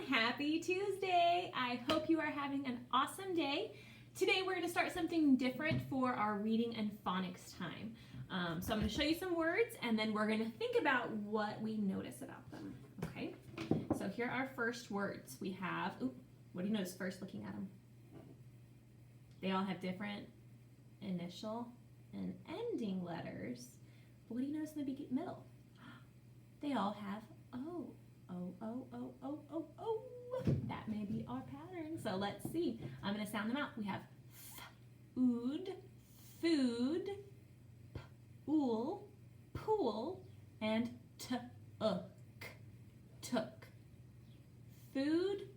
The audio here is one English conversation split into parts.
Happy Tuesday! I hope you are having an awesome day. Today we're going to start something different for our reading and phonics time. So I'm going to show you some words and then we're going to think about what we notice about them. Okay, so here are our first words. We have, what do you notice first looking at them? They all have different initial and ending letters. But what do you notice in the middle? They all have O. Oh. That may be our pattern. So let's see. I'm going to sound them out. We have food, food, pool, pool, and took. Food,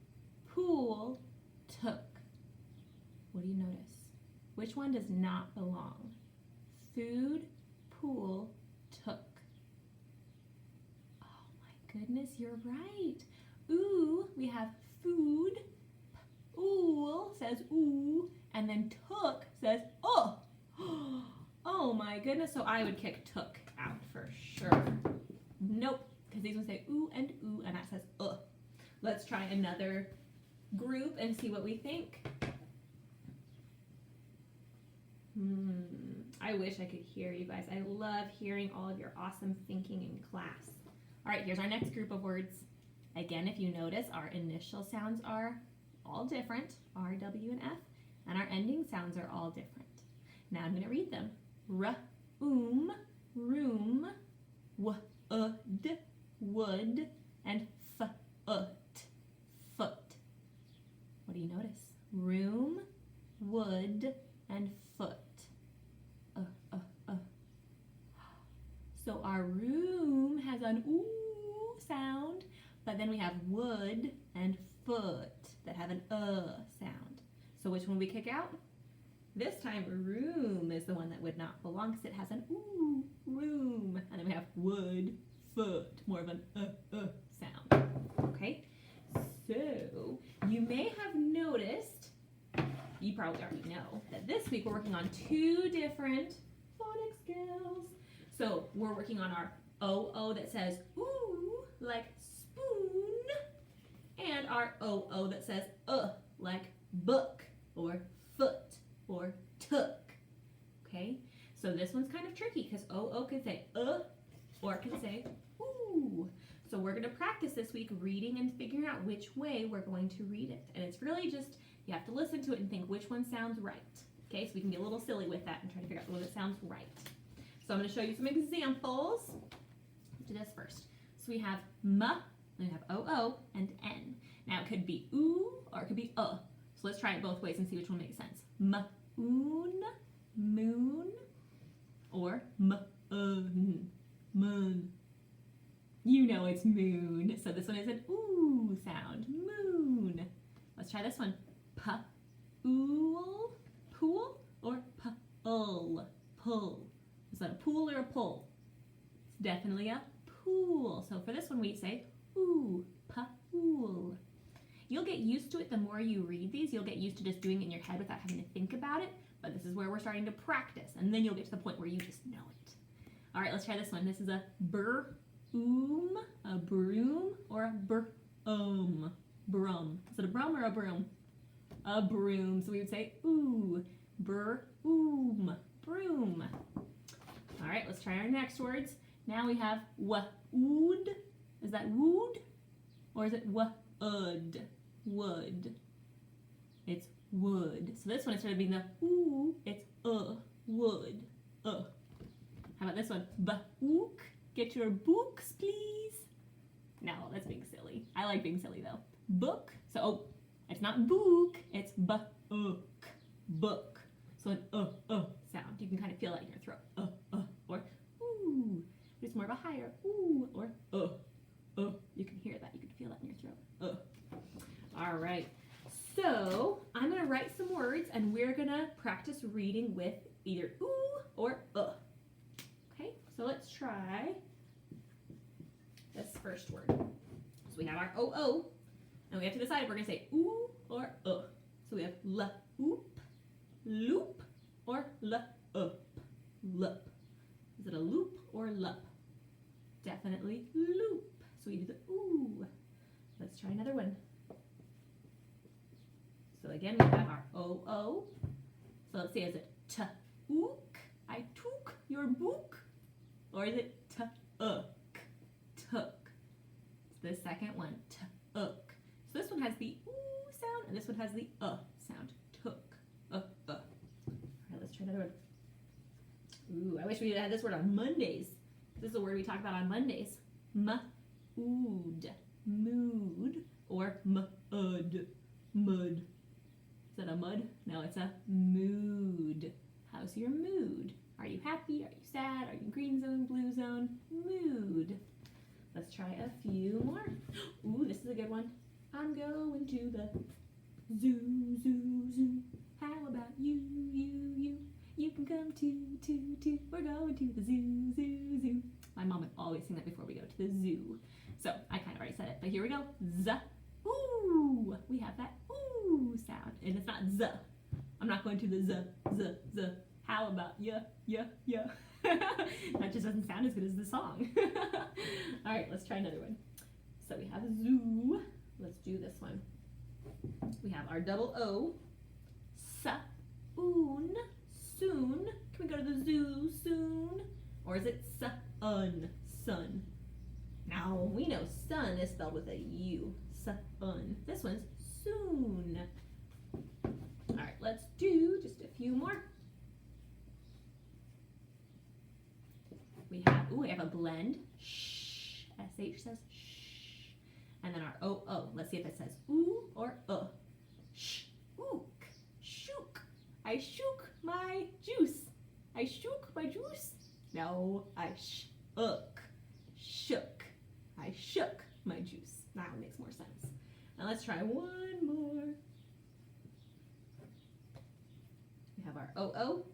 pool, took. What do you notice? Which one does not belong? Food, pool, took. Goodness, you're right. Ooh, we have food. Ool says ooh, and then took says oh. Oh my goodness, so I would kick took out for sure. Nope, because these ones say ooh, and that says Let's try another group and see what we think. I wish I could hear you guys. I love hearing all of your awesome thinking in class. All right, here's our next group of words. Again, if you notice, our initial sounds are all different, R, W, and F, and our ending sounds are all different. Now I'm going to read them. Room, wood, wood, and foot. What do you notice? Room, wood, and foot. So our room has an ooh sound, but then we have wood and foot that have an sound. So which one we kick out? This time room is the one that would not belong because it has an ooh, room. And then we have wood, foot, more of an sound. Okay, so you may have noticed, you probably already know, that this week we're working on two different phonics scales. So we're working on our O that says ooh, like spoon, and our O that says like book, or foot, or took. Okay, so this one's kind of tricky because O can say or it can say ooh. So we're going to practice this week reading and figuring out which way we're going to read it. And it's really just, you have to listen to it and think which one sounds right. Okay, so we can be a little silly with that and try to figure out what it sounds right. So I'm going to show you some examples. Let's do this first. So we have m, then we have o, and n. Now it could be oo or it could be So let's try it both ways and see which one makes sense. M-oon, moon, or moon. You know it's moon. So this one is an ooh sound. Moon. Let's try this one. P-ool, pool, or pull, pull. Is that a pool or a pull? It's definitely a pool. So for this one we say ooh, pool. You'll get used to it the more you read these. You'll get used to just doing it in your head without having to think about it. But this is where we're starting to practice. And then you'll get to the point where you just know it. All right, let's try this one. This is a broom, a broom, or a brum. Is it a brum or a broom? A broom. So we would say ooh, broom, broom. All right, let's try our next words. Now we have wood. Is that wood? Or is it wood? Wood. It's wood. So this one, instead of being the ooh, it's wood. How about this one? Book. Get your books, please. No, that's being silly. I like being silly though. Book. So it's not book, it's book. Book. So an sound. You can kind of feel that in your throat. Or ooh. It's more of a higher ooh or You can hear that. You can feel that in your throat. All right. So I'm going to write some words and we're going to practice reading with either ooh or Okay, so let's try this first word. So we have our O, and we have to decide if we're going to say ooh or So we have loop, loop, or lup. Is it a loop or lup? Definitely loop. So we do the ooh. Let's try another one. again, we have our O-O. So let's see, is it t-ook? I took your book? Or is it t-ook? Took. It's the second one, t-ook. So this one has the ooh sound, and this one has the sound. Took. All right, let's try another one. Ooh, I wish we had this word on Mondays. This is a word we talk about on Mondays. M-ood. Mood. Or mud. Mud. Is that a mud? No, it's a mood. How's your mood? Are you happy? Are you sad? Are you green zone, blue zone? Mood. Let's try a few more. Ooh, this is a good one. I'm going to the zoo, zoo, zoo. How about you, you, you? You can come too, too, too. We're going to the zoo, zoo, zoo. My mom would always sing that before we go to the zoo. So I kind of already said it, but here we go. Z, ooh. We have that ooh sound, and it's not z. I'm not going to the z, z, z. How about ya, ya, ya? That just doesn't sound as good as the song. All right, let's try another one. So we have zoo. Let's do this one. We have our double O. Sa-oon. Soon. Can we go to the zoo soon? Or is it sun? Sun. Now, we know sun is spelled with a U. Sun. This one's soon. All right, let's do just a few more. We have a blend. Shh. SH says shh. And then our O-O. Let's see if it says ooh or Shh. Ook. Shook. I shook my juice. I shook my juice. No, I shook. Shook. I shook my juice. That one makes more sense. Now let's try one more. We have our O-O.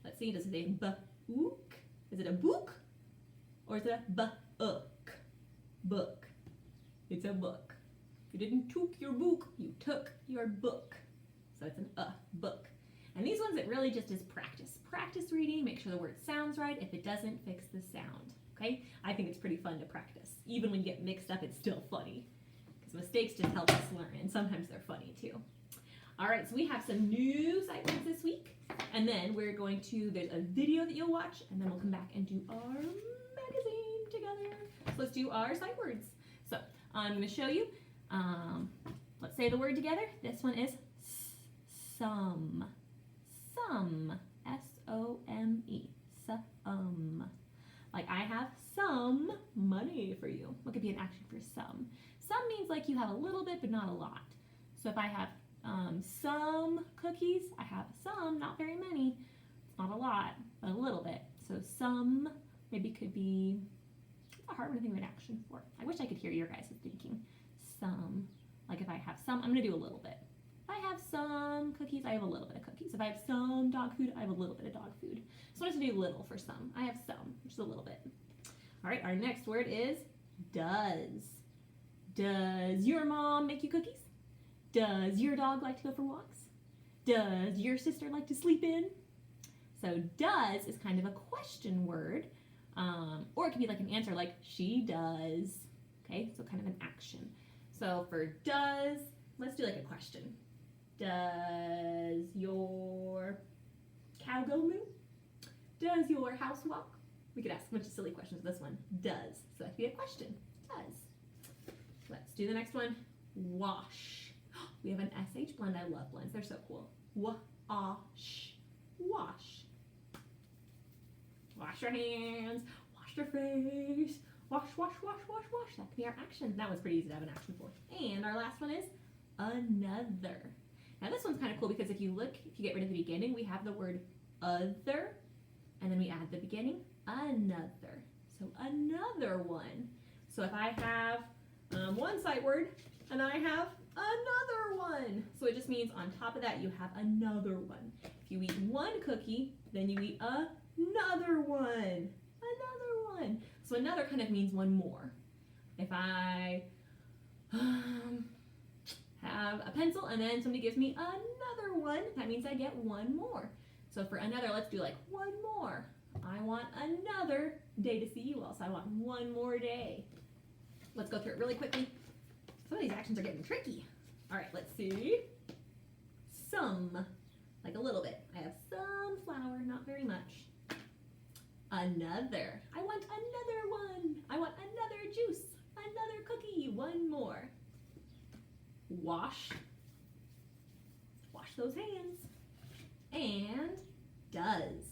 Let's see, does it say b-ook? Is it a book? Or is it a b-ook? Book. It's a book. You didn't took your book, you took your book. So it's an book. And these ones, it really just is practice. Practice reading, make sure the word sounds right. If it doesn't, fix the sound. Okay? I think it's pretty fun to practice. Even when you get mixed up, it's still funny. Because mistakes just help us learn, and sometimes they're funny too. All right, so we have some new sight words this week. And then we're going to, there's a video that you'll watch, and then we'll come back and do our magazine together. So let's do our sight words. So I'm going to show you. Let's say the word together. This one is some. Some. S-O-M-E. Some. Like, I have some money for you. What could be an action for some? Some means like you have a little bit, but not a lot. So if I have some cookies, I have some, not very many. It's not a lot, but a little bit. So some maybe could be a hard one to think of an action for. I wish I could hear your guys' thinking. Some. Like if I have some, I'm going to do a little bit. If I have some cookies, I have a little bit of cookies. If I have some dog food, I have a little bit of dog food. So I want to do little for some. I have some, just a little bit. All right, our next word is does. Does your mom make you cookies? Does your dog like to go for walks? Does your sister like to sleep in? So does is kind of a question word, or it could be like an answer like she does. Okay, so kind of an action. So for does, let's do like a question. Does your cow go moo? Does your house walk? We could ask a bunch of silly questions with this one. Does. So that could be a question. Does. Let's do the next one. Wash. We have an SH blend. I love blends. They're so cool. Wash. Wash. Wash your hands. Wash your face. Wash, wash, wash, wash, wash. That could be our action. That one's pretty easy to have an action for. And our last one is another. Now this one's kind of cool because if you get rid of the beginning, we have the word other, and then we add the beginning, another. So another one. So if I have one sight word, and I have another one. So it just means on top of that, you have another one. If you eat one cookie, then you eat another one. Another one. So another kind of means one more. If I have a pencil and then somebody gives me another one, that means I get one more. So for another, let's do like one more. I want another day to see you all, so I want one more day. Let's go through it really quickly. Some of these actions are getting tricky. All right, let's see. some, like a little bit. I have some flour, not very much. Another. I want another one. I want another juice, another cookie, one more. Wash those hands. And does.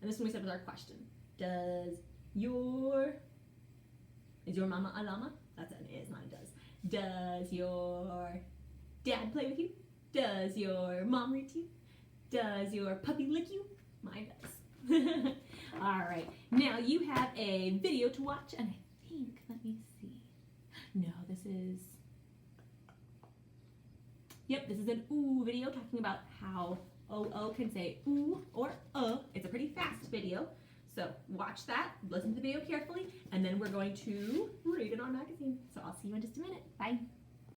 And this one we said was our question. Is your mama a llama? That's an is, not a does. Does your dad play with you? Does your mom read to you? Does your puppy lick you? Mine does. All right, now you have a video to watch, and I think, let me see. No, this is an ooh video talking about how O can say ooh or It's a pretty fast video. So watch that, listen to the video carefully, and then we're going to read it on magazine. So I'll see you in just a minute. Bye.